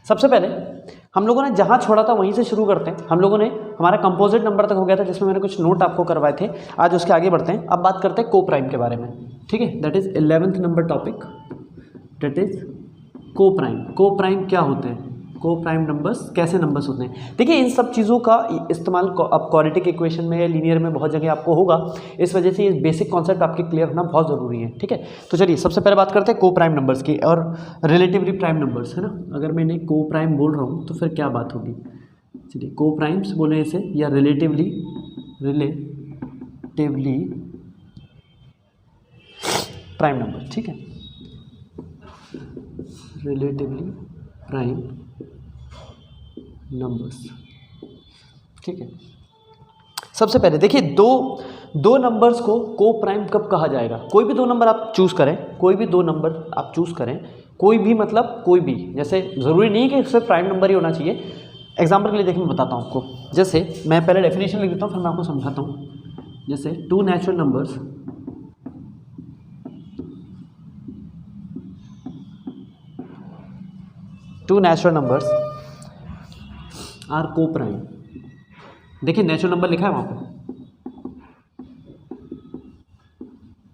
सबसे पहले हम लोगों ने जहाँ छोड़ा था वहीं से शुरू करते हैं। हम लोगों ने हमारा कंपोजिट नंबर तक हो गया था, जिसमें मैंने कुछ नोट आपको करवाए थे। आज उसके आगे बढ़ते हैं। अब बात करते हैं को प्राइम के बारे में, ठीक है। That is 11th number topic, that is को प्राइम। को प्राइम क्या होते हैं, को प्राइम नंबर्स कैसे नंबर्स होते हैं। देखिए इन सब चीज़ों का इस्तेमाल अब क्वाड्रेटिक इक्वेशन में या लीनियर में बहुत जगह आपको होगा, इस वजह से ये बेसिक कॉन्सेप्ट आपके क्लियर होना बहुत ज़रूरी है, ठीक है। तो चलिए सबसे पहले बात करते हैं को प्राइम नंबर्स की और रिलेटिवली प्राइम नंबर्स, है ना। अगर मैंने को प्राइम बोल रहा हूँ तो फिर क्या बात होगी, चलिए को प्राइम्स बोले इसे, या रिलेटिवली प्राइम नंबर, ठीक है। रिलेटिवली प्राइम नंबर्स, ठीक है। सबसे पहले देखिए दो नंबर्स को प्राइम कब कहा जाएगा। कोई भी दो नंबर आप चूज़ करें, कोई भी दो नंबर आप चूज़ करें, कोई भी मतलब कोई भी, जैसे ज़रूरी नहीं है कि सिर्फ प्राइम नंबर ही होना चाहिए। एग्जाम्पल के लिए देखिए मैं बताता हूँ आपको, जैसे मैं पहले डेफिनेशन लिख देता हूँ फिर मैं आपको समझाता हूँ। जैसे two natural numbers are coprime. देखिए नेचुरल नंबर लिखा है वहाँ पे,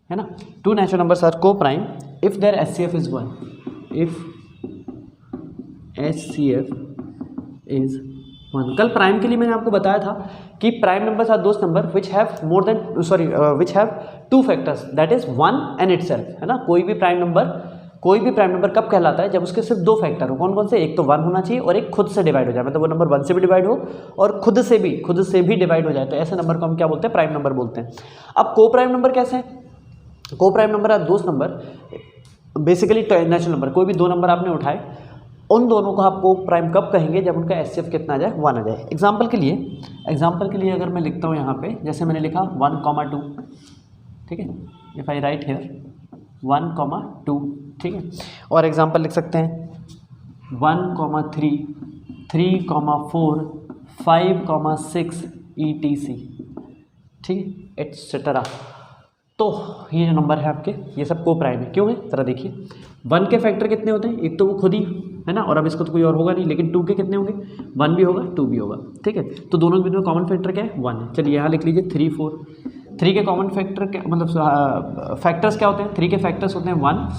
है ना। Two natural numbers are coprime if their HCF is 1, if HCF is 1। कल प्राइम के लिए मैंने आपको बताया था कि prime numbers are those number which have two factors, that is 1 and itself, है ना। कोई भी प्राइम नंबर कब कहलाता है, जब उसके सिर्फ दो फैक्टर हो। कौन कौन से, एक तो 1 होना चाहिए और एक खुद से डिवाइड हो जाए, मतलब वो नंबर 1 से भी डिवाइड हो और खुद से भी डिवाइड हो जाए, तो ऐसे नंबर को हम क्या बोलते हैं, प्राइम नंबर बोलते हैं। अब को प्राइम नंबर कैसे हैं, को प्राइम नंबर आर दोस्त नंबर बेसिकली नेचुरल नंबर, कोई भी दो नंबर आपने उठाए, उन दोनों को आप को प्राइम कब कहेंगे, जब उनका HCF कितना आ जाए, 1 आ जाए। एग्जाम्पल के लिए अगर मैं लिखता हूँ यहाँ पे, जैसे मैंने लिखा 1,2, ठीक है। इफ आई राइट हियर 1,2, ठीक है। और एग्जाम्पल लिख सकते हैं 1,3, 3,4, 5,6 ETC, ठीक है, एटसेट्रा। तो ये जो नंबर है आपके, ये सब को प्राइम है। क्यों है जरा देखिए, 1 के फैक्टर कितने होते हैं, एक तो वो खुद ही है ना, और अब इसको तो कोई और होगा नहीं, लेकिन 2 के कितने होंगे, 1 भी होगा 2 भी होगा, ठीक है। तो दोनों के बीच में कॉमन फैक्टर क्या है, 1 है। चलिए यहाँ लिख लीजिए 3, 4। 3 के कॉमन फैक्टर क्या, मतलब फैक्टर्स क्या होते हैं, 3 के फैक्टर्स होते हैं 1,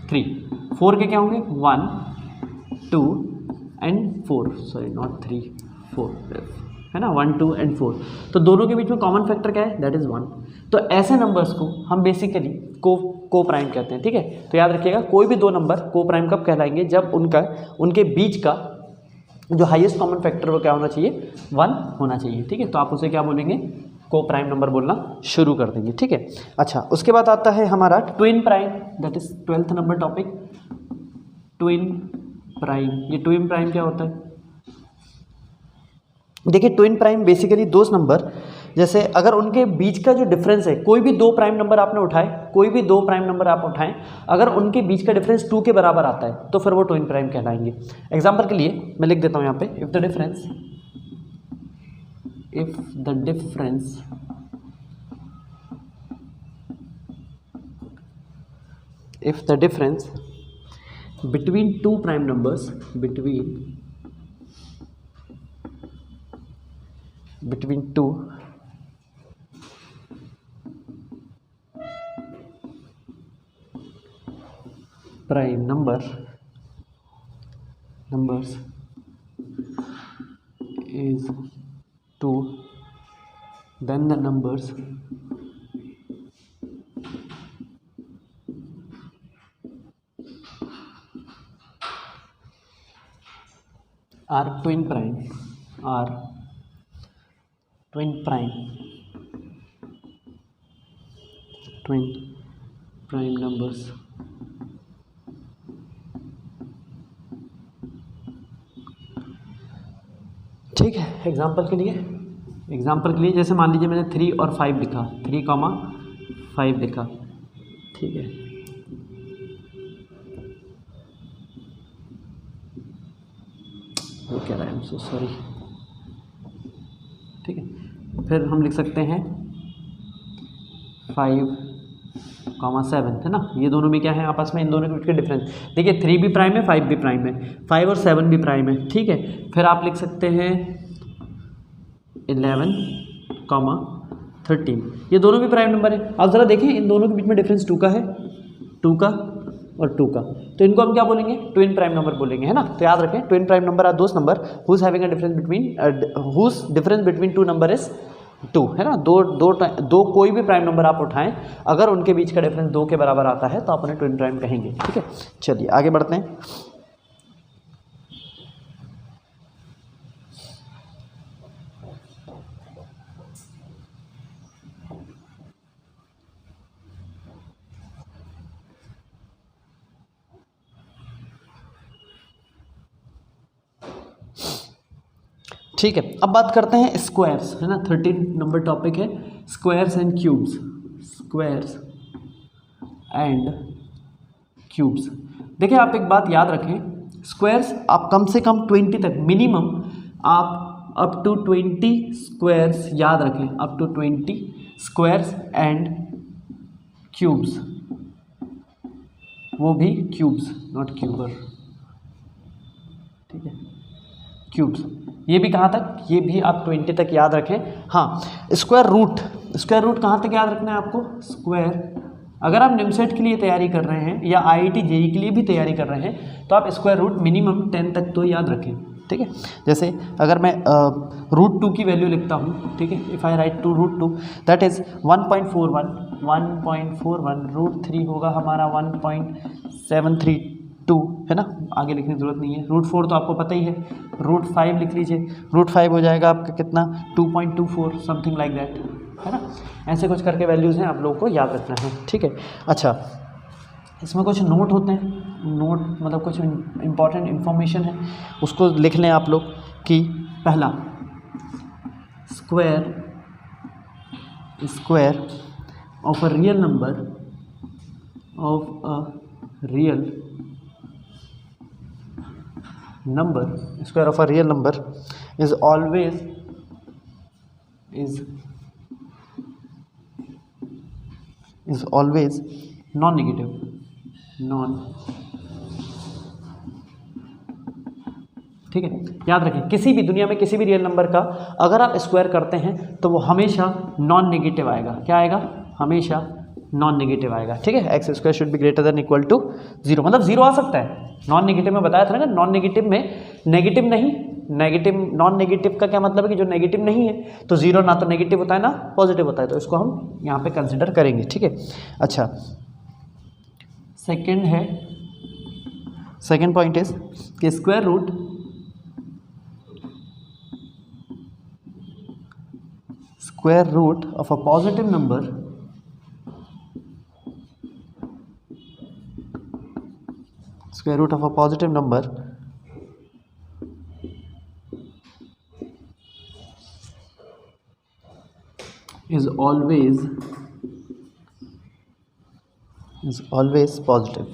3। 4 के क्या होंगे, 1, 2 एंड 4, सॉरी नॉट 3, 4, है ना, 1, 2 एंड 4। तो दोनों के बीच में कॉमन फैक्टर क्या है, दैट इज़ 1। तो ऐसे नंबर्स को हम बेसिकली को प्राइम कहते हैं, ठीक है। तो याद रखिएगा कोई भी दो नंबर को प्राइम कब कहलाएंगे, जब उनके बीच का जो हाईएस्ट कॉमन फैक्टर वो क्या होना चाहिए, 1 होना चाहिए, ठीक है। तो आप उसे क्या बोलेंगे, को प्राइम नंबर बोलना शुरू कर देंगे, ठीक है। अच्छा, उसके बाद आता है हमारा twin prime, that is 12th number topic, twin prime. ये ट्विन प्राइम क्या होता है, देखिए ट्विन प्राइम बेसिकली दो नंबर, जैसे अगर उनके बीच का जो डिफरेंस है, कोई भी दो प्राइम नंबर आपने उठाए, कोई भी दो प्राइम नंबर आप उठाएं, अगर उनके बीच का डिफरेंस 2 के बराबर आता है तो फिर वो ट्विन प्राइम कहलाएंगे। एग्जांपल के लिए मैं लिख देता हूं यहाँ पे, if the difference between two prime numbers, between two prime numbers is 2, then the numbers are twin prime numbers। ठीक है, एग्जाम्पल के लिए जैसे मान लीजिए मैंने 3 और 5 लिखा, 3,5 लिखा, ठीक है। वो कह रहा है, सो सॉरी, ठीक है। फिर हम लिख सकते हैं 5, 7 है ना, ये दोनों में क्या है आपस में, इन दोनों के बीच का डिफरेंस। देखिए 3 भी प्राइम है, 5 भी प्राइम है, 5 और 7 भी प्राइम है, ठीक है। फिर आप लिख सकते हैं 11, 13, ये दोनों भी प्राइम नंबर है। आप ज़रा देखें इन दोनों के बीच में डिफरेंस 2 का है, 2 का और 2 का, तो इनको हम क्या बोलेंगे, ट्विन प्राइम नंबर बोलेंगे, है ना। तो याद रखें twin prime number are those number whose having a difference between 2 number is 2, है ना। दो कोई भी प्राइम नंबर आप उठाएं, अगर उनके बीच का डिफरेंस 2 के बराबर आता है तो आप उन्हें ट्विन प्राइम कहेंगे, ठीक है। चलिए आगे बढ़ते हैं। ठीक है, अब बात करते हैं स्क्वायर्स, है ना। 13 नंबर टॉपिक है squares and cubes. Squares and cubes. देखिए आप एक बात याद रखें, स्क्वायर्स आप कम से कम 20 तक, मिनिमम आप अप टू 20 स्क्वायर्स याद रखें, up to 20 squares and cubes, वो भी क्यूब्स नॉट क्यूबर, ठीक है, क्यूब्स। ये भी कहाँ तक, ये भी आप 20 तक याद रखें। हाँ, स्क्वायर रूट कहाँ तक याद रखना है आपको, स्क्वायर, अगर आप निमसेट के लिए तैयारी कर रहे हैं या IIT JEE के लिए भी तैयारी कर रहे हैं तो आप स्क्वायर रूट मिनिमम 10 तक तो याद रखें, ठीक है। जैसे अगर मैं √2 की वैल्यू लिखता हूँ, ठीक है, if I write two √2 that is 1.41, √3 होगा हमारा 1.732, है ना, आगे लिखने की जरूरत नहीं है। √4 तो आपको पता ही है, √5 लिख लीजिए, √5 हो जाएगा आपका कितना 2.24 समथिंग लाइक दैट, है ना। ऐसे कुछ करके वैल्यूज़ हैं, आप लोगों को याद रखना है, ठीक है। अच्छा, इसमें कुछ नोट होते हैं, नोट मतलब कुछ इंपॉर्टेंट इन्फॉर्मेशन है, उसको लिख लें आप लोग कि पहला square of a real number square of a real number is always non-negative, ठीक है। याद रखें किसी भी दुनिया में किसी भी रियल नंबर का अगर आप स्क्वायर करते हैं तो वो हमेशा नॉन नेगेटिव आएगा। क्या आएगा, हमेशा नॉन नेगेटिव आएगा, ठीक है। X square should be greater than equal to 0, मतलब 0 आ सकता है। नॉन नेगेटिव में बताया था ना, नॉन नेगेटिव में नेगेटिव नहीं, नेगेटिव नॉन नेगेटिव का क्या मतलब है कि जो नेगेटिव नहीं है तो 0 ना तो नेगेटिव होता है ना पॉजिटिव होता है, तो इसको हम यहाँ पे कंसिडर करेंगे, ठीक है। अच्छा, सेकेंड पॉइंट इज कि square root of a positive number is always positive,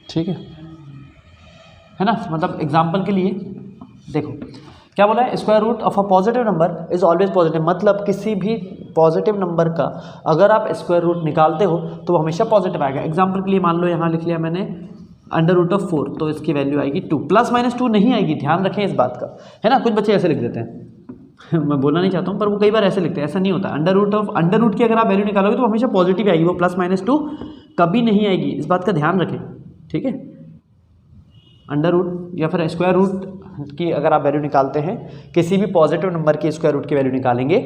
ठीक है ना। मतलब एग्जाम्पल के लिए देखो क्या बोला है, square root of a positive number is always positive, मतलब किसी भी पॉजिटिव नंबर का अगर आप स्क्वायर रूट निकालते हो तो वो हमेशा पॉजिटिव आएगा। एग्जाम्पल के लिए मान लो यहाँ लिख लिया मैंने √4, तो इसकी वैल्यू आएगी 2, ±2 नहीं आएगी, ध्यान रखें इस बात का, है ना। कुछ बच्चे ऐसे लिख देते हैं मैं बोलना नहीं चाहता हूँ पर वो कई बार ऐसे लिखते हैं, ऐसा नहीं होता। अंडर रूट की अगर आप वैल्यू निकालोगे तो हमेशा पॉजिटिव आएगी, वो ±2 कभी नहीं आएगी, इस बात का ध्यान रखें, ठीक है। अंडर रूट या फिर स्क्वायर रूट की अगर आप वैल्यू निकालते हैं, किसी भी पॉजिटिव नंबर की स्क्वायर रूट की वैल्यू निकालेंगे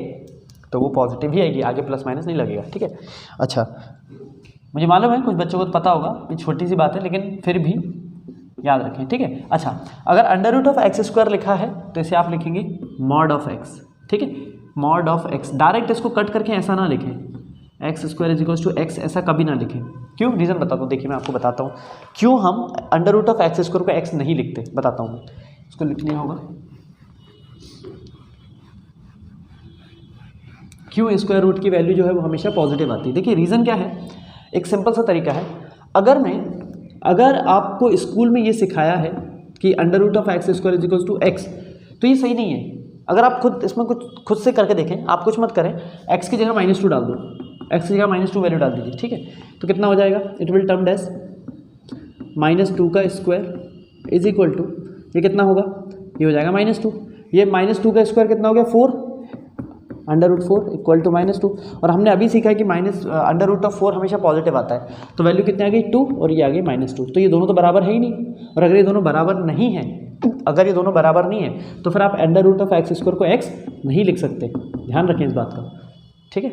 तो वो पॉजिटिव ही आएगी, आगे ± नहीं लगेगा, ठीक है। अच्छा, मुझे मालूम है कुछ बच्चों को तो पता होगा, ये छोटी सी बात है लेकिन फिर भी याद रखें, ठीक है। अच्छा, अगर √x² लिखा है तो इसे आप लिखेंगे mod of x, ठीक है, mod of x। डायरेक्ट इसको कट करके ऐसा ना लिखें, x² = x, ऐसा कभी ना लिखें। क्यों, रीज़न बताता हूँ, देखिए मैं आपको बताता हूँ क्यों हम √x² को x नहीं लिखते, बताता हूँ। इसको लिख लिया होगा क्यों स्क्वायर रूट की वैल्यू जो है वो हमेशा पॉजिटिव आती है। देखिए रीज़न क्या है, एक सिंपल सा तरीका है। अगर आपको स्कूल में ये सिखाया है कि √x² = x, तो ये सही नहीं है। अगर आप खुद इसमें कुछ खुद से करके देखें, आप कुछ मत करें, x की जगह -2 डाल दो, x की जगह -2 वैल्यू डाल दीजिए, ठीक है। तो कितना हो जाएगा, इट विल टर्म्ड एज -2 का स्क्वायर इज इक्वल टू, ये कितना होगा, ये हो जाएगा -2, ये -2 का स्क्वायर कितना हो गया 4, √4 इक्वल टू -2। और हमने अभी सीखा है कि √4 हमेशा पॉजिटिव आता है, तो वैल्यू कितनी आ गई 2 और ये आ गई -2। तो ये दोनों तो बराबर है ही नहीं, और अगर ये दोनों बराबर नहीं है, अगर ये दोनों बराबर नहीं है तो फिर आप √x² को x नहीं लिख सकते, ध्यान रखें इस बात का, ठीक है।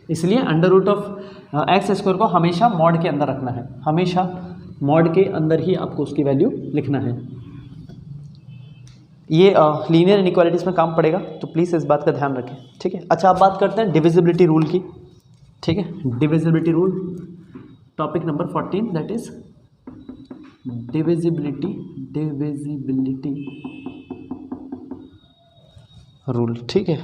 इसलिए √x² को हमेशा मॉड के अंदर रखना है, हमेशा मॉड के अंदर ही आपको उसकी वैल्यू लिखना है। ये लीनियर इनइक्वालिटीज़ में काम पड़ेगा, तो प्लीज़ इस बात का ध्यान रखें, ठीक है। अच्छा, अब बात करते हैं डिविजिबिलिटी रूल की, ठीक है। Divisibility rule, topic number 14, that is divisibility rule, ठीक है,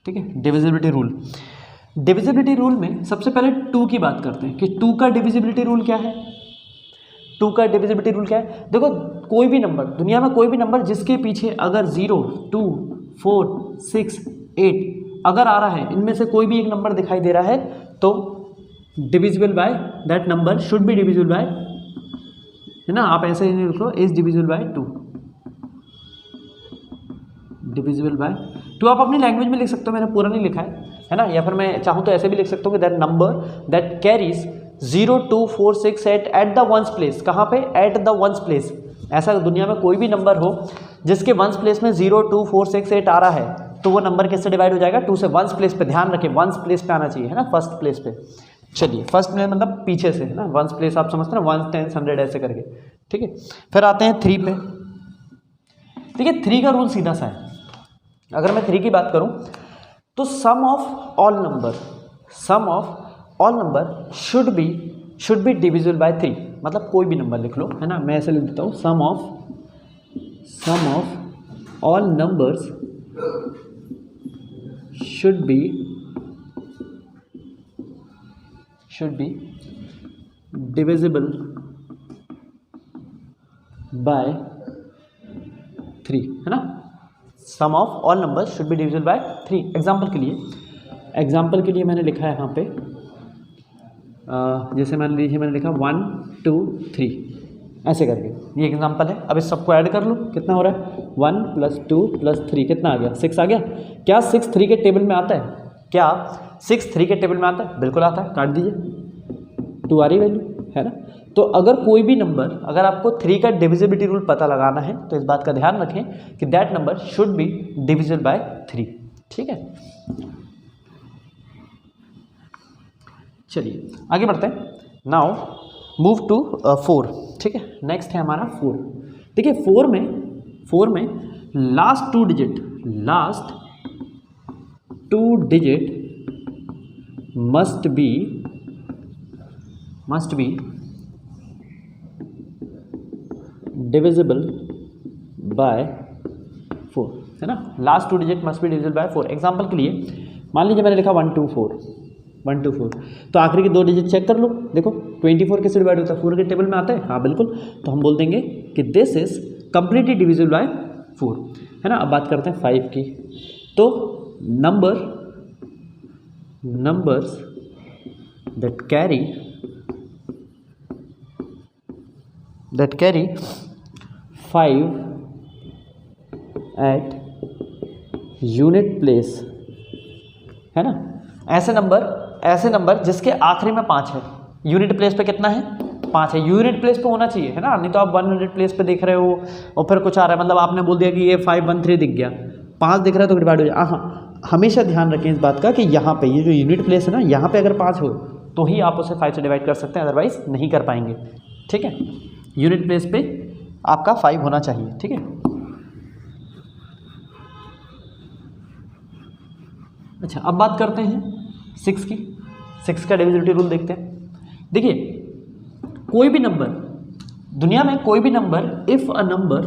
ठीक है। डिविजिबिलिटी रूल, डिविजिबिलिटी रूल में सबसे पहले 2 की बात करते हैं कि 2 का डिविजिबिलिटी रूल क्या है। 2 का डिविजिबिलिटी रूल क्या है, देखो कोई भी नंबर, दुनिया में कोई भी नंबर जिसके पीछे अगर 0, 2, 4, 6, 8 अगर आ रहा है, इनमें से कोई भी एक नंबर दिखाई दे रहा है तो divisible by that number should be divisible by, है ना, आप ऐसे ही लिख लो, is divisible by 2, divisible by 2। आप अपनी लैंग्वेज में लिख सकते हो, मैंने पूरा नहीं लिखा है ना, या फिर मैं चाहूँ तो ऐसे भी लिख सकता हूँ कि that number that carries 0, 2, 4, 6, 8 at the ones place, कहाँ पे, एट द वंस प्लेस। ऐसा दुनिया में कोई भी नंबर हो जिसके वंस प्लेस में 0, 2, 4, 6, 8 आ रहा है, तो वो नंबर किससे डिवाइड हो जाएगा, 2 से। वंस प्लेस पे ध्यान रखें, वंस प्लेस पे आना चाहिए, है ना, फर्स्ट प्लेस पे। चलिए, फर्स्ट प्लेस मतलब पीछे से, है ना, वंस प्लेस आप समझते हैं ना, 1, 10, 100 ऐसे करके, ठीक है। फिर आते हैं 3 पे, ठीक है। 3 का रूल सीधा सा है, अगर मैं 3 की बात करूं तो sum of all number should be divisible by 3, मतलब कोई भी नंबर लिख लो, है ना, मैं ऐसे लिख देता हूं, sum of all numbers should be divisible by 3, है ना। Sum of all numbers should be divisible by 3। Example के लिए मैंने लिखा है यहाँ पे, जैसे मैंने लिखा 1, 2, 3 ऐसे करके, ये एग्जाम्पल है। अब इस सबको ऐड कर लो, कितना हो रहा है, 1 + 2 + 3 कितना आ गया, 6 आ गया। क्या 6 3 के टेबल में आता है, क्या 6 3 के टेबल में आता है, बिल्कुल आता है, काट दीजिए, 2 आ रही वैल्यू, है ना। तो अगर कोई भी नंबर, अगर आपको 3 का डिविजिबिलिटी रूल पता लगाना है तो इस बात का ध्यान रखें कि that number should be divisible by 3, ठीक है। चलिए आगे बढ़ते हैं, नाउ मूव टू 4, ठीक है। नेक्स्ट है हमारा 4, देखिए 4 में last two digit must be divisible bye 4, है ना। Last 2 digit must be divisible bye 4। Example के लिए मान लीजिए मैंने लिखा 1, 2, 4, तो आखिरी के 2 डिजिट चेक कर लो, देखो 24 किससे डिवाइड होता है, 4 के टेबल में आता है, हाँ बिल्कुल। तो हम बोल देंगे कि this is completely divisible by 4, है ना। अब बात करते हैं 5 की, तो numbers that carry 5 at unit place, है ना। ऐसे नंबर जिसके आखिरी में 5 है, यूनिट प्लेस पे कितना है, 5 है, यूनिट प्लेस पे होना चाहिए, है ना। नहीं तो आप 100 प्लेस पे देख रहे हो और फिर कुछ आ रहा है, मतलब आपने बोल दिया कि ये 513 दिख गया, 5 दिख रहा है तो डिवाइड हो जाए। हाँ, हमेशा ध्यान रखें इस बात का कि यहाँ पे ये जो यूनिट प्लेस है ना, यहाँ पे अगर 5 हो तो ही आप उसे 5 से डिवाइड कर सकते हैं, अदरवाइज नहीं कर पाएंगे, ठीक है। यूनिट प्लेस पे आपका 5 होना चाहिए, ठीक है। अच्छा, अब बात करते हैं 6 की। 6 का डिविजिबिलिटी रूल देखते हैं। देखिए कोई भी नंबर, दुनिया में कोई भी number, if a number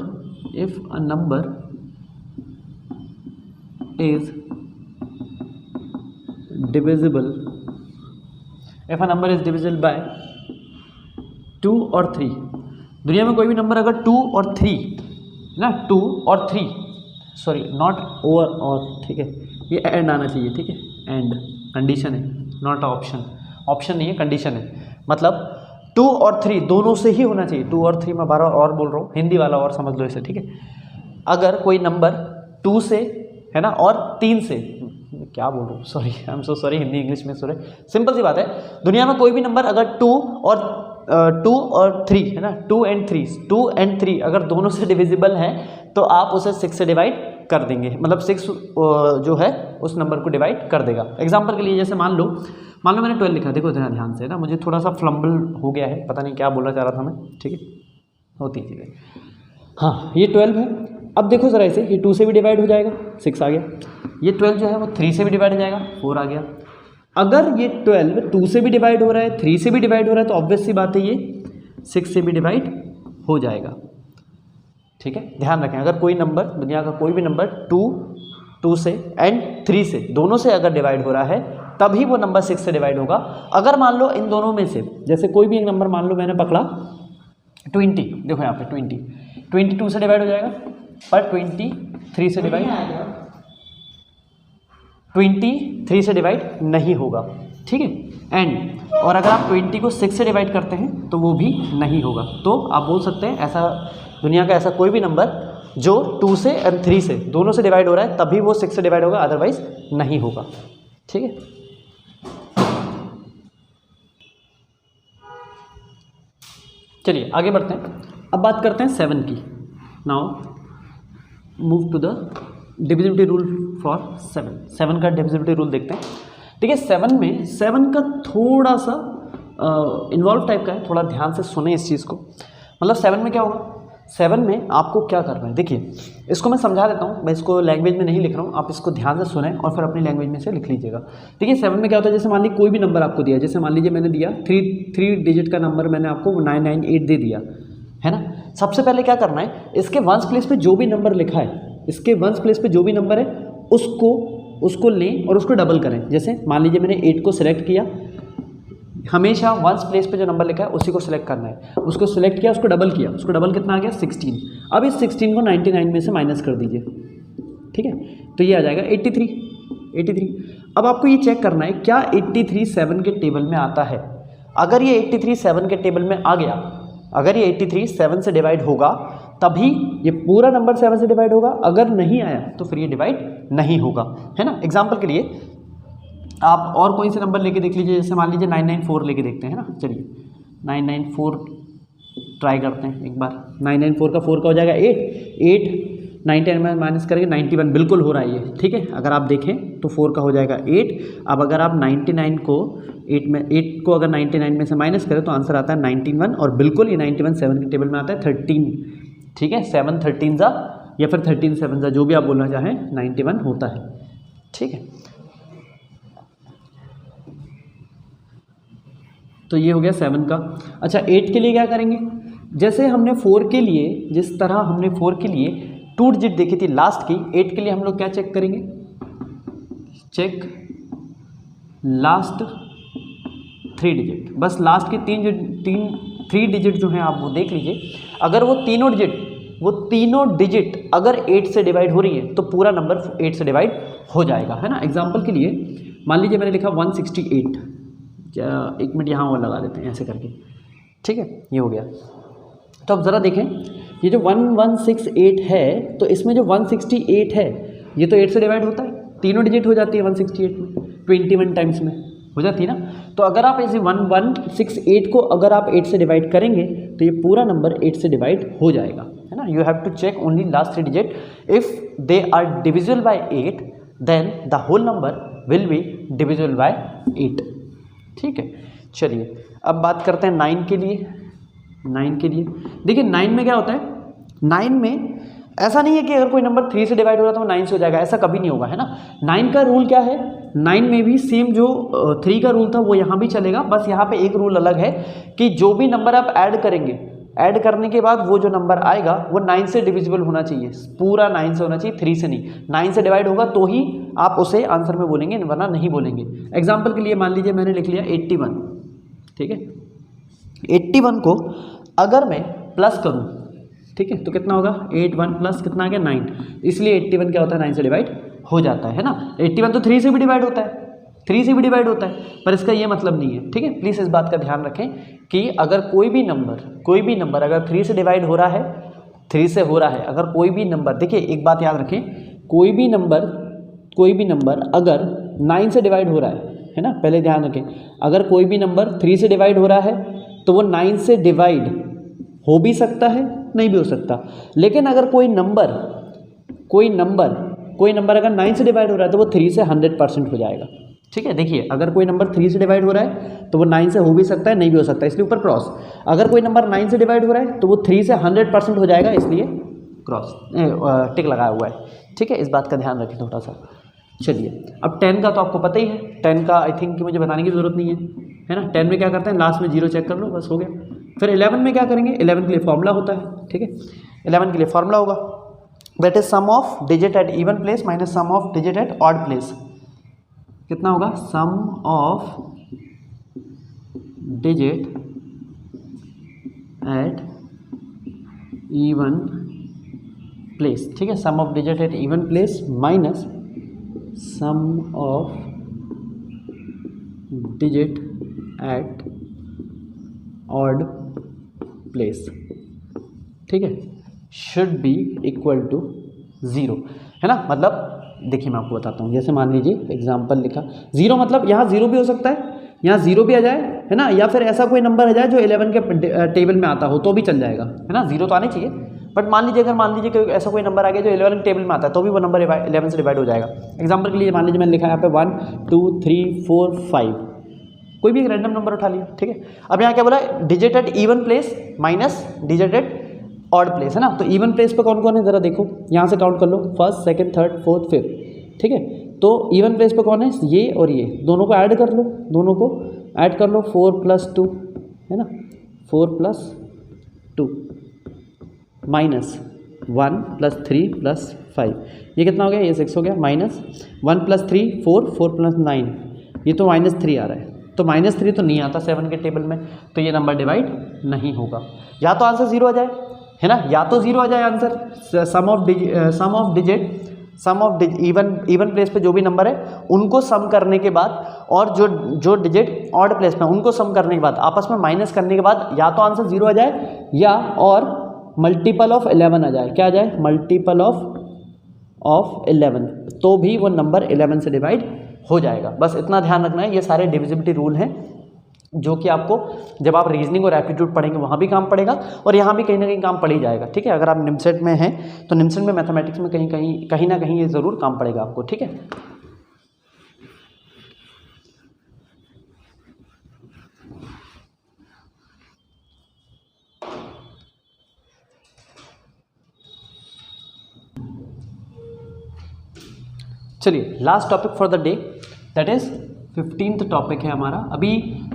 is divisible by 2 और 3, दुनिया में कोई भी नंबर अगर 2 और 3 ना, 2 और 3, सॉरी नॉट ओवर और, ठीक है, ये एंड आना चाहिए, ठीक है, एंड कंडीशन है, नॉट ऑप्शन, ऑप्शन नहीं है, कंडीशन है। मतलब 2 और 3 दोनों से ही होना चाहिए। 2 और 3 मैं 12 और बोल रहा हूँ, हिंदी वाला और समझ लो इसे, ठीक है। अगर कोई नंबर 2 से है ना और 3 से, क्या बोल रहा हूँ, sorry, I am so sorry, Hindi English में सॉरी, सिंपल सी बात है, दुनिया में कोई भी नंबर अगर 2 और 3 है ना, 2 एंड 3 अगर दोनों से डिविजिबल है तो आप उसे 6 से डिवाइड कर देंगे, मतलब 6 जो है उस नंबर को डिवाइड कर देगा। एग्जांपल के लिए जैसे मान लो मैंने 12 लिखा, देखो ध्यान से ना, मुझे थोड़ा सा फ्लम्बल हो गया है, पता नहीं क्या बोलना चाह रहा था मैं, ठीक है, होती है चीज़ें। हाँ, ये 12 है। अब देखो ज़रा इसे, ये 2 से भी डिवाइड हो जाएगा, 6 आ गया। ये 12 जो है वो 3 से भी डिवाइड हो जाएगा, 4 आ गया। अगर ये 12 2 से भी डिवाइड हो रहा है, 3 से भी डिवाइड हो रहा है, तो ऑब्वियस सी बात है ये 6 से भी डिवाइड हो जाएगा, ठीक है। ध्यान रखें, अगर कोई नंबर, दुनिया का कोई भी नंबर 2 से एंड 3 से, दोनों से अगर डिवाइड हो रहा है तभी वो नंबर 6 से डिवाइड होगा। अगर मान लो इन दोनों में से, जैसे कोई भी एक नंबर मान लो मैंने पकड़ा 20, देखो यहाँ पे 20 2 से डिवाइड हो जाएगा, पर 20 3 से डिवाइड, 20 3 से डिवाइड नहीं होगा, ठीक है। एंड और अगर आप 20 को 6 से डिवाइड करते हैं तो वो भी नहीं होगा। तो आप बोल सकते हैं ऐसा, दुनिया का ऐसा कोई भी नंबर जो 2 से एंड 3 से दोनों से डिवाइड हो रहा है तभी वो 6 से डिवाइड होगा, अदरवाइज नहीं होगा, ठीक है। चलिए आगे बढ़ते हैं, अब बात करते हैं 7 की। Now move to the divisibility rule for 7 का डिविजिबिलिटी रूल देखते हैं, ठीक है। 7 का थोड़ा सा इन्वॉल्व टाइप का है, थोड़ा ध्यान से सुने इस चीज़ को। मतलब 7 में क्या होगा, 7 में आपको क्या करना है, देखिए इसको मैं समझा देता हूँ, मैं इसको लैंग्वेज में नहीं लिख रहा हूँ, आप इसको ध्यान से सुने और फिर अपनी लैंग्वेज में से लिख लीजिएगा। देखिए 7 में क्या होता है, जैसे मान लीजिए कोई भी नंबर आपको दिया, जैसे मान लीजिए मैंने दिया 3 डिजिट का नंबर मैंने आपको 998 दे दिया है ना। सबसे पहले क्या करना है, इसके वंस प्लेस पे जो भी नंबर लिखा है, इसके वंस प्लेस पे जो भी नंबर है उसको लें और उसको डबल करें। जैसे मान लीजिए मैंने 8 को सिलेक्ट किया, हमेशा वंस प्लेस पे जो नंबर लिखा है उसी को सिलेक्ट करना है, उसको सिलेक्ट किया, उसको डबल किया, उसको डबल कितना आ गया 16। अब इस 16 को 99 में से माइनस कर दीजिए, ठीक है, तो ये आ जाएगा 83। अब आपको ये चेक करना है क्या 83 7 के टेबल में आता है। अगर ये 83 7 के टेबल में आ गया, अगर ये 83 7 से डिवाइड होगा तभी ये पूरा नंबर 7 से डिवाइड होगा, अगर नहीं आया तो फिर ये डिवाइड नहीं होगा, है ना। एग्जाम्पल के लिए आप और कोई से नंबर लेके देख लीजिए, जैसे मान लीजिए 994 लेके देखते हैं ना। चलिए 994 ट्राई करते हैं एक बार। 994 का 4 का हो जाएगा 8 99 में माइनस करेंगे 91, बिल्कुल हो रहा है ये, ठीक है। अगर आप देखें तो 4 का हो जाएगा 8। अब अगर आप 99 को 8 को अगर 99 में से माइनस करें तो आंसर आता है 91, और बिल्कुल ये 91 7 के टेबल में आता है 13, ठीक है। 7 13 जा या फिर 13 7 जा, जो भी आप बोलना चाहें, 91 होता है, ठीक है। तो ये हो गया 7 का। अच्छा 8 के लिए क्या करेंगे, जैसे हमने 4 के लिए, जिस तरह हमने 4 के लिए 2 डिजिट देखी थी लास्ट की, 8 के लिए हम लोग क्या चेक करेंगे, चेक लास्ट 3 डिजिट, बस लास्ट के 3 डिजिट जो हैं आप वो देख लीजिए। अगर वो तीनों डिजिट अगर 8 से डिवाइड हो रही है तो पूरा नंबर 8 से डिवाइड हो जाएगा, है ना। एग्जाम्पल के लिए मान लीजिए मैंने लिखा 168, एक मिनट यहाँ और लगा देते हैं ऐसे करके, ठीक है, ये हो गया। तो अब ज़रा देखें, ये जो 1168 है, तो इसमें जो 168 है ये तो 8 से डिवाइड होता है, तीनों डिजिट हो जाती है 168 में, 21 टाइम्स में हो जाती है ना। तो अगर आप ऐसे 1168 को अगर आप 8 से डिवाइड करेंगे तो ये पूरा नंबर 8 से डिवाइड हो जाएगा, है ना। You have to check only last 3 digit, if they are divisible by 8 then the whole number will be divisible by 8, ठीक है। चलिए अब बात करते हैं 9 के लिए। 9 के लिए देखिए 9 में क्या होता है, 9 में ऐसा नहीं है कि अगर कोई नंबर 3 से डिवाइड हो रहा है तो 9 से हो जाएगा, ऐसा कभी नहीं होगा, है ना। 9 का रूल क्या है, 9 में भी सेम जो 3 का रूल था वो यहाँ भी चलेगा, बस यहाँ पे एक रूल अलग है कि जो भी नंबर आप ऐड करेंगे, ऐड करने के बाद वो जो नंबर आएगा वो 9 से डिविजिबल होना चाहिए, पूरा 9 से होना चाहिए, 3 से नहीं। 9 से डिवाइड होगा तो ही आप उसे आंसर में बोलेंगे, वरना नहीं बोलेंगे। एग्जाम्पल के लिए मान लीजिए मैंने लिख लिया 81, ठीक है। 81 को अगर मैं प्लस करूँ, ठीक है, तो कितना होगा 81 प्लस कितना आ गया 9, इसलिए 81 क्या होता है 9 से डिवाइड हो जाता है ना। 81 तो 3 से भी डिवाइड होता है, 3 से भी डिवाइड होता है, पर इसका ये मतलब नहीं है, ठीक है। प्लीज़ इस बात का ध्यान रखें कि अगर कोई भी नंबर अगर 3 से डिवाइड हो रहा है, 3 से हो रहा है, अगर कोई भी नंबर, देखिए एक बात याद रखें, कोई भी नंबर अगर 9 से डिवाइड हो रहा है ना, पहले ध्यान रखें, अगर कोई भी नंबर 3 से डिवाइड हो रहा है तो वो 9 से डिवाइड हो भी सकता है, नहीं भी हो सकता। लेकिन अगर कोई नंबर अगर 9 से डिवाइड हो रहा है तो वो 3 से 100% हो जाएगा, ठीक है। देखिए अगर कोई नंबर 3 से डिवाइड हो रहा है तो वो 9 से हो भी सकता है, नहीं भी हो सकता, इसलिए ऊपर क्रॉस। अगर कोई नंबर 9 से डिवाइड हो रहा है तो वो 3 से 100% हो जाएगा, इसलिए क्रॉस टिक लगाया हुआ है, ठीक है। इस बात का ध्यान रखें थोड़ा सा। चलिए अब 10 का तो आपको पता ही है, 10 का आई थिंक कि मुझे बताने की ज़रूरत नहीं है ना। 10 में क्या करते हैं, लास्ट में 0 चेक कर लो, बस हो गया। फिर 11 में क्या करेंगे, 11 के लिए फॉर्मूला होता है, ठीक है। 11 के लिए फॉर्मूला होगा, that is sum of digit at even place minus sum of digit at odd place. कितना होगा, sum of digit at even place, ठीक है, sum of digit at even place minus sum of digit at odd place, ठीक है, should be equal to 0, है ना। मतलब देखिए मैं आपको बताता हूँ, जैसे मान लीजिए एग्जाम्पल लिखा 0, मतलब यहाँ 0 भी हो सकता है, यहाँ 0 भी आ जाए, है ना, या फिर ऐसा कोई नंबर आ जाए जो 11 के टेबल में आता हो तो भी चल जाएगा, है ना। 0 तो आने चाहिए, बट मान लीजिए कि ऐसा कोई नंबर आ गया जो 11 के टेबल में आता है तो भी वो नंबर 11 से डिवाइड हो जाएगा। एग्जाम्पल के लिए मान लीजिए मैंने लिखा है यहाँ पे 1 2 3 4 5, कोई भी एक रैंडम नंबर उठा लिया, ठीक है। अब यहाँ क्या बोला, digit at even place minus digit at odd place, है ना। तो इवन प्लेस पे कौन कौन है ज़रा देखो, यहाँ से काउंट कर लो, first second third fourth fifth, ठीक है। तो इवन प्लेस पे कौन है, ये और ये दोनों को ऐड कर लो, 4 + 2, है ना, 4 + 2 माइनस 1 + 3 + 5, ये कितना हो गया, ये 6 हो गया, माइनस 1 + 3 4 4 + 9, ये तो -3 आ रहा है, तो -3 तो नहीं आता 7 के टेबल में, तो ये नंबर डिवाइड नहीं होगा। या तो आंसर 0 आ जाए, है ना, या तो 0 आ जाए answer. Sum of even place पे जो भी नंबर है उनको सम करने के बाद, और जो डिजिट ऑड प्लेस में उनको सम करने के बाद, आपस में माइनस करने के बाद या तो आंसर 0 आ जाए, या और मल्टीपल ऑफ 11 आ जाए। क्या आ जाए, मल्टीपल ऑफ 11, तो भी वो नंबर 11 से डिवाइड हो जाएगा। बस इतना ध्यान रखना है, ये सारे डिविजिबिलिटी रूल हैं जो कि आपको जब आप रीजनिंग और एप्टीट्यूड पढ़ेंगे वहाँ भी काम पड़ेगा, और यहाँ भी कहीं ना कहीं काम पड़ ही जाएगा, ठीक है। अगर आप निमसेट में हैं तो निमसेट में मैथमेटिक्स में कहीं ना कहीं ये ज़रूर काम पड़ेगा आपको, ठीक है। चलिए last topic for the day, that is 15th topic है हमारा। अभी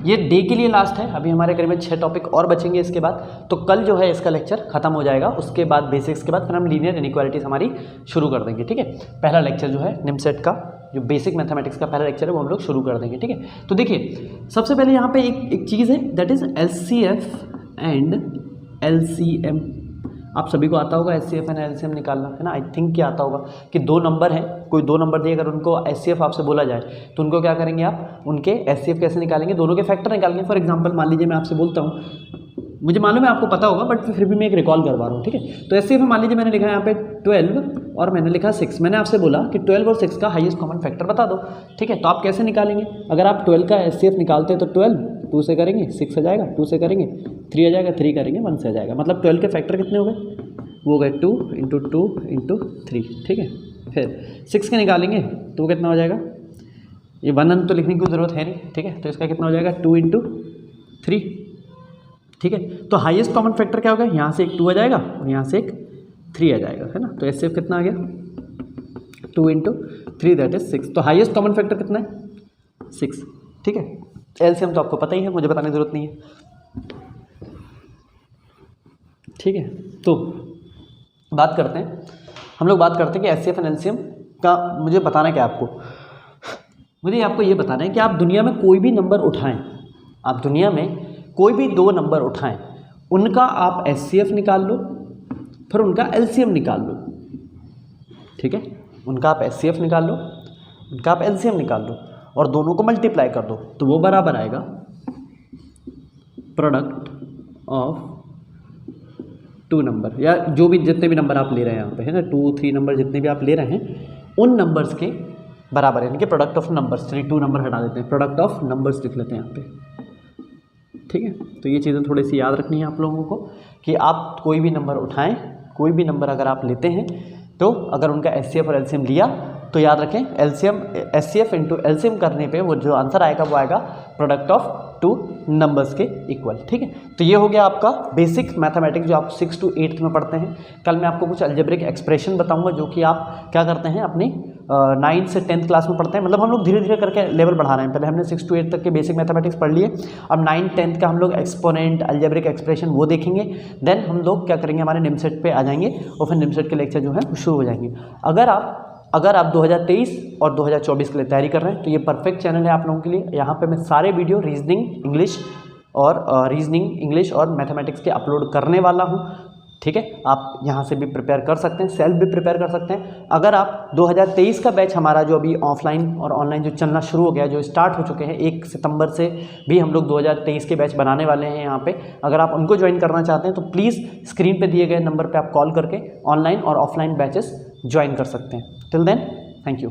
ये डे के लिए लास्ट है, अभी हमारे करीब 6 टॉपिक और बचेंगे इसके बाद, तो कल जो है इसका लेक्चर खत्म हो जाएगा। उसके बाद बेसिक्स के बाद फिर हम लीनियर इनइक्वालिटीज़ हमारी शुरू कर देंगे, ठीक है। पहला लेक्चर जो है निमसेट का, जो बेसिक मैथमेटिक्स का पहला लेक्चर है, वो हम लोग शुरू कर देंगे, ठीक है। तो देखिए सबसे पहले यहाँ पे एक चीज़ है, that is LCF and LCM। आप सभी को आता होगा HCF एंड LCM निकालना, है ना। आई थिंक क्या आता होगा कि 2 नंबर हैं, कोई 2 नंबर दिए, अगर उनको HCF आपसे बोला जाए तो उनको क्या करेंगे आप, उनके HCF कैसे निकालेंगे, दोनों के फैक्टर निकालेंगे। फॉर एग्जांपल मान लीजिए मैं आपसे बोलता हूँ, मुझे मालूम है आपको पता होगा बट फिर भी मैं एक रिकॉल करवा रहा हूँ, ठीक है। तो HCF में मान लीजिए मैंने लिखा है यहाँ पे 12 और मैंने लिखा 6। मैंने आपसे बोला कि 12 और 6 का हाईएस्ट कॉमन फैक्टर बता दो, ठीक है। तो आप कैसे निकालेंगे, अगर आप 12 का HCF निकालते हैं तो 12 2 से करेंगे 6 आ जाएगा, 2 से करेंगे 3 आ जाएगा, 3 करेंगे 1 से आ जाएगा। मतलब 12 के फैक्टर कितने हो गए, वो गए 2 × 2 × 3, ठीक है। फिर 6 के निकालेंगे तो कितना हो जाएगा, ये 1 तो लिखने की ज़रूरत है नहीं, ठीक है। तो इसका कितना हो जाएगा 2 × 3, ठीक है। तो हाईएस्ट कॉमन फैक्टर क्या होगा, यहाँ से एक 2 आ जाएगा और यहाँ से एक 3 आ जाएगा, है ना। तो HCF कितना आ गया 2 × 3 दैट इज 6। तो हाईएस्ट कॉमन फैक्टर कितना है 6, ठीक है। LCM तो आपको पता ही है, मुझे बताने की ज़रूरत नहीं है, ठीक है। तो बात करते हैं, हम लोग बात करते हैं कि HCF एंड LCM का मुझे बताना क्या है आपको। मुझे आपको ये बताना है कि आप दुनिया में कोई भी नंबर उठाएं, आप दुनिया में कोई भी 2 नंबर उठाएं, उनका आप HCF निकाल लो, फिर उनका LCM निकाल लो, ठीक है। उनका आप HCF निकाल लो, उनका आप LCM निकाल लो और दोनों को मल्टीप्लाई कर दो, तो वो बराबर आएगा प्रोडक्ट ऑफ 2 नंबर, या जो भी जितने भी नंबर आप ले रहे हैं यहाँ पे, है ना, 2, 3 नंबर जितने भी आप ले रहे हैं उन नंबर्स के बराबर है, यानी कि प्रोडक्ट ऑफ नंबर्स। चलिए 2 नंबर हटा देते हैं, प्रोडक्ट ऑफ नंबर्स लिख लेते हैं यहाँ पे, ठीक है। तो ये चीज़ें थोड़ी सी याद रखनी है आप लोगों को कि आप कोई भी नंबर उठाएं, कोई भी नंबर अगर आप लेते हैं तो अगर उनका HCF और LCM लिया तो याद रखें HCF इंटू LCM करने पे वो जो आंसर आएगा वो आएगा प्रोडक्ट ऑफ 2 नंबर्स के इक्वल, ठीक है। तो ये हो गया आपका बेसिक मैथमेटिक्स जो आप 6 to 8 में पढ़ते हैं। कल मैं आपको कुछ अलजेब्रिक एक्सप्रेशन बताऊंगा जो कि आप क्या करते हैं अपनी 9th से 10th क्लास में पढ़ते हैं। मतलब हम लोग धीरे धीरे करके लेवल बढ़ा रहे हैं। पहले हमने 6 to 8 तक के बेसिक मैथमेटिक्स पढ़ लिए, अब 9th 10th का हम लोग एक्सपोनेंट, अलजेब्रिक एक्सप्रेशन वो देखेंगे। देन हम लोग क्या करेंगे, हमारे निमसेट पे आ जाएंगे और फिर निमसेट के लेक्चर जो है वो शुरू हो जाएंगे। अगर आप 2023 और 2024 के लिए तैयारी कर रहे हैं तो ये परफेक्ट चैनल है आप लोगों के लिए। यहाँ पे मैं सारे वीडियो रीजनिंग इंग्लिश और मैथमेटिक्स के अपलोड करने वाला हूँ, ठीक है। आप यहाँ से भी प्रिपेयर कर सकते हैं, सेल्फ भी प्रिपेयर कर सकते हैं। अगर आप 2023 का बैच हमारा जो अभी ऑफलाइन और ऑनलाइन जो चलना शुरू हो गया, जो स्टार्ट हो चुके हैं, 1 सितंबर से भी हम लोग 2023 के बैच बनाने वाले हैं यहाँ पे। अगर आप उनको ज्वाइन करना चाहते हैं तो प्लीज़ स्क्रीन पे दिए गए नंबर पे आप कॉल करके ऑनलाइन और ऑफलाइन बैचेस ज्वाइन कर सकते हैं। Till then, thank you.